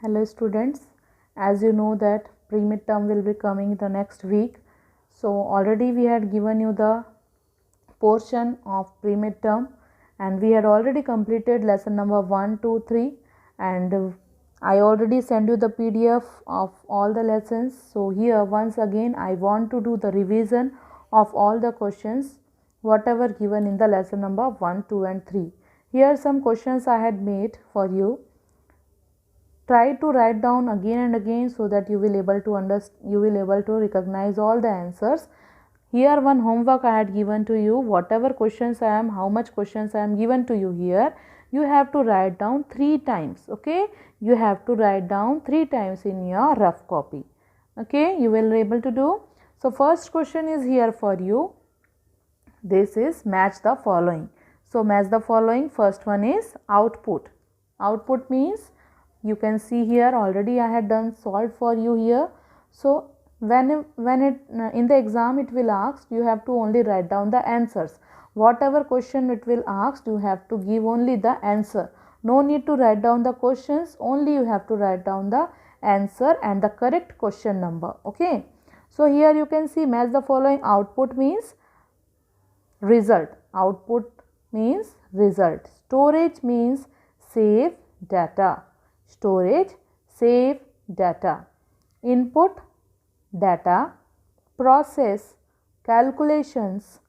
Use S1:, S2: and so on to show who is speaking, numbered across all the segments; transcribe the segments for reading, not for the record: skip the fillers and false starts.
S1: Hello students, as you know that pre-midterm will be coming the next week. So already we had given you the portion of pre-midterm and we had already completed lesson number 1, 2, 3 and I already sent you the PDF of all the lessons. So here once again I want to do the revision of all the questions whatever given in the lesson number 1, 2 and 3. Here some questions I had made for you. Try to write down again and again so that you will able to recognize all the answers. Here one homework I had given to you, whatever questions I am, how much questions I am given to you here, you have to write down 3 times. Okay, you have to write down 3 times in your rough copy. Okay, you will be able to do. So first question is here for you. This is match the following. So match the following. First one is output. Output means you can see here already I had done solved for you here. So when it in the exam it will ask, you have to only write down the answers. Whatever question it will ask, you have to give only the answer. No need to write down the questions, only you have to write down the answer and the correct question number. Okay. So here you can see match the following. Output means result. Output means result. Storage means save data. Storage, save data. Input, data. Process, calculations.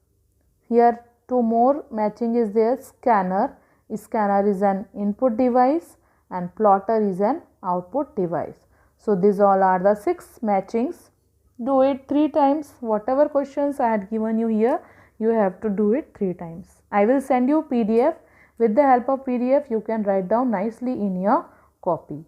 S1: Here two more matching is there. Scanner. Scanner is an input device and plotter is an output device. So these all are the 6 matchings. Do it 3 times. Whatever questions I had given you here, you have to do it 3 times. I will send you PDF. With the help of PDF, you can write down nicely in your copy.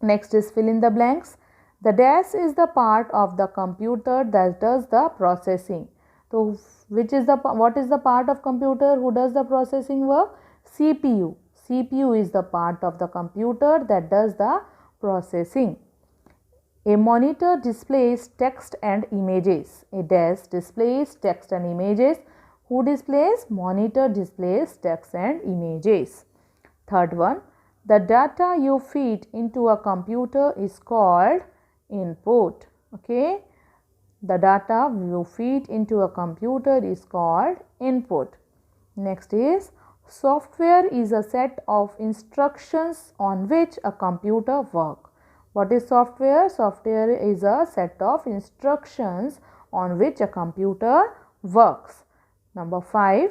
S1: Next is fill in the blanks. The dash is the part of the computer that does the processing. So what is the part of computer who does the processing work? CPU. CPU is the part of the computer that does the processing. A monitor displays text and images. A desk displays text and images. Who displays? Monitor displays text and images. Third one, the data you feed into a computer is called input. Okay, the data you feed into a computer is called input. Next is software is a set of instructions on which a computer works. What is software? Software is a set of instructions on which a computer works. Number 5.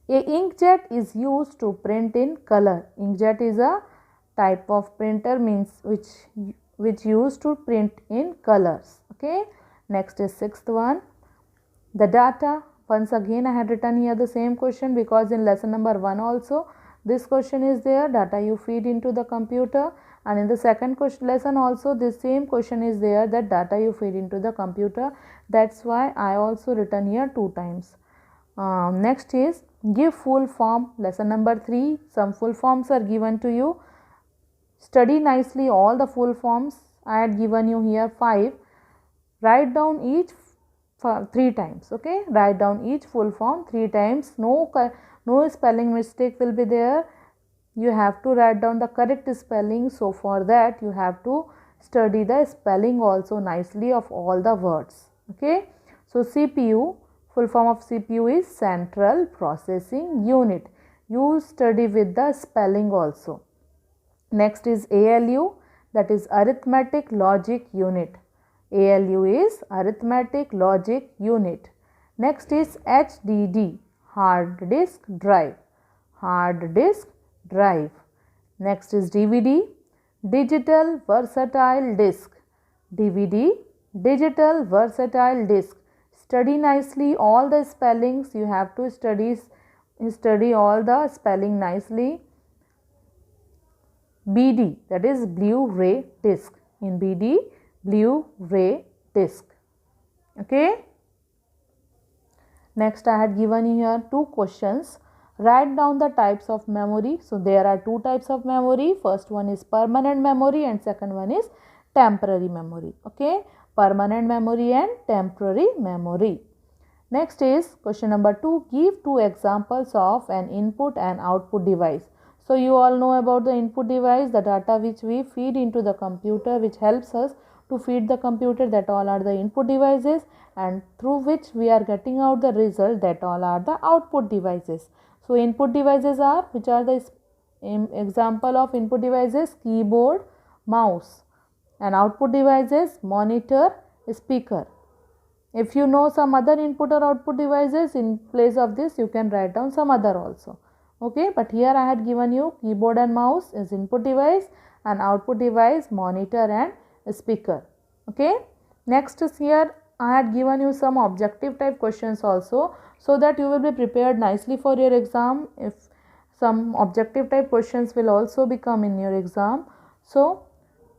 S1: A inkjet is used to print in color. Inkjet is a type of printer means which used to print in colors. Okay. Next is 6th one. The data. Once again I had written here the same question because in lesson number 1 also this question is there. Data you feed into the computer, and in the second lesson also this same question is there, that data you feed into the computer. That's why I also written here 2 times. Next is give full form. Lesson number 3, some full forms are given to you. Study nicely all the full forms. I had given you here 5. Write down each 3 times. Okay, write down each full form 3 times. No spelling mistake will be there. You have to write down the correct spelling. So for that you have to study the spelling also nicely of all the words. Okay, so CPU, full form of CPU is Central Processing Unit. You study with the spelling also. Next is ALU, that is Arithmetic Logic Unit. ALU is Arithmetic Logic Unit. Next is HDD, Hard Disk Drive. Hard Disk Drive. Next is DVD, Digital Versatile Disk. DVD, Digital Versatile Disk. Study nicely all the spellings. You have to study all the spelling nicely. BD, that is Blu-ray disc. In BD, Blu-ray disc. Okay. Next I had given you here 2 questions. Write down the types of memory. So there are 2 types of memory. First one is permanent memory and second one is temporary memory. Okay, permanent memory and temporary memory. Next is question number 2. Give 2 examples of an input and output device. So you all know about the input device, the data which we feed into the computer, which helps us to feed the computer, that all are the input devices, and through which we are getting out the result, that all are the output devices. So input devices are, which are the example of input devices: keyboard, mouse, and output devices: monitor, speaker. If you know some other input or output devices, in place of this you can write down some other also. Okay, but here I had given you keyboard and mouse as input device, and output device monitor and speaker. Okay, next is here I had given you some objective type questions also, so that you will be prepared nicely for your exam. If some objective type questions will also become in your exam, so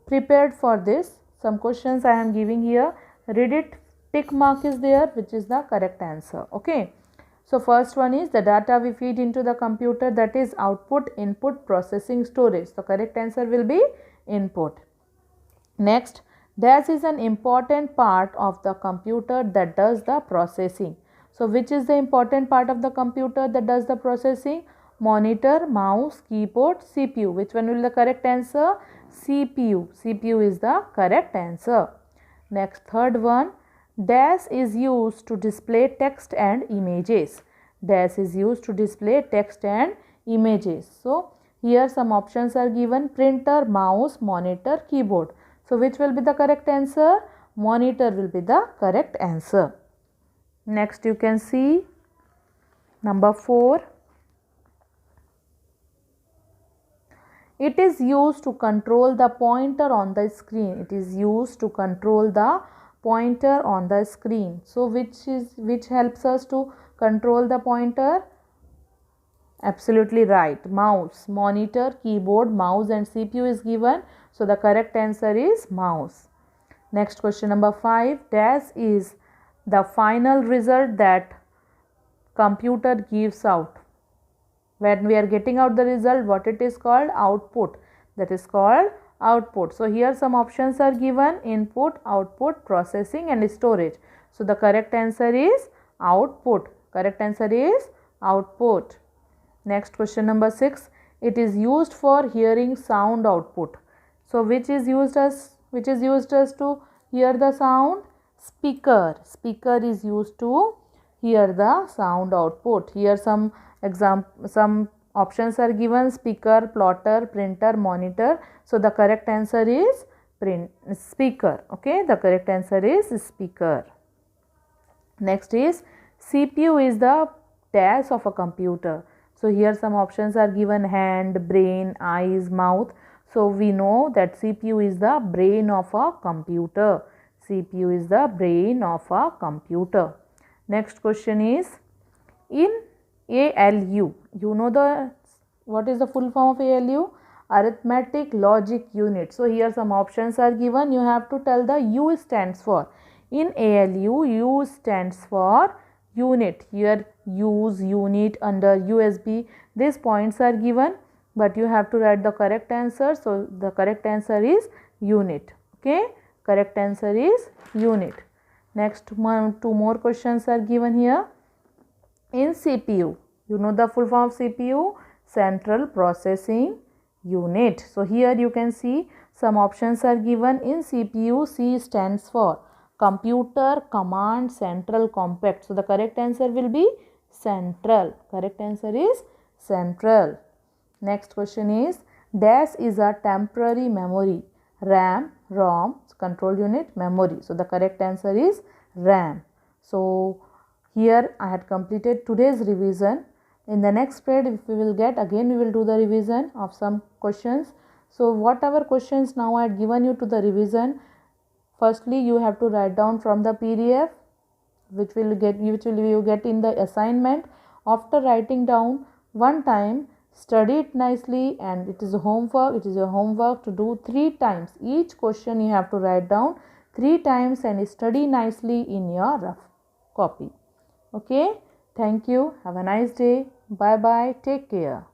S1: prepared for this. Some questions I am giving here, read it, tick mark is there, which is the correct answer. Okay, so first one is the data we feed into the computer, that is output, input, processing, storage. The correct answer will be input. Next, dash is an important part of the computer that does the processing. So which is the important part of the computer that does the processing? Monitor, mouse, keyboard, CPU. Which one will be the correct answer? CPU. CPU is the correct answer. Next, third one, dash is used to display text and images. Dash is used to display text and images. So here some options are given: printer, mouse, monitor, keyboard. So which will be the correct answer? Monitor will be the correct answer. Next you can see number 4. It is used to control the pointer on the screen. It is used to control the pointer on the screen. So which helps us to control the pointer? Absolutely right. Mouse, monitor, keyboard, mouse and CPU is given. So the correct answer is mouse. Next question number 5. Dash is the final result that computer gives out. When we are getting out the result, what it is called? Output. That is called output. So here some options are given: input, output, processing and storage. So the correct answer is output. Correct answer is output. Next question number 6. It is used for hearing sound output. So which is used as to hear the sound? Speaker. Speaker is used to hear the sound output. Here some options are given: speaker, plotter, printer, monitor. So the correct answer is speaker. Okay, the correct answer is speaker. Next is CPU is the dash of a computer. So here some options are given: hand, brain, eyes, mouth. So we know that CPU is the brain of a computer. CPU is the brain of a computer. Next question is, in ALU, you know what is the full form of ALU? Arithmetic Logic Unit. So here some options are given. You have to tell the U stands for. In ALU, U stands for unit. Here use, unit, under, USB. These points are given, but you have to write the correct answer. So the correct answer is unit. Okay, correct answer is unit. Next, 2 more questions are given here. In CPU, you know the full form of CPU? Central Processing Unit. So here you can see some options are given. In CPU, C stands for Computer Command Central Compact. So the correct answer will be central. Correct answer is central. Next question is, dash is a temporary memory. RAM, ROM, control unit, memory. So the correct answer is RAM. So here I had completed today's revision. In the next period, if we will get, again we will do the revision of some questions. So whatever questions now I had given you to the revision, firstly you have to write down from the PDF, which will you get in the assignment. After writing down one time, study it nicely, and it is a homework. It is your homework to do 3 times. Each question you have to write down 3 times and study nicely in your rough copy. Okay, thank you. Have a nice day. Bye bye. Take care.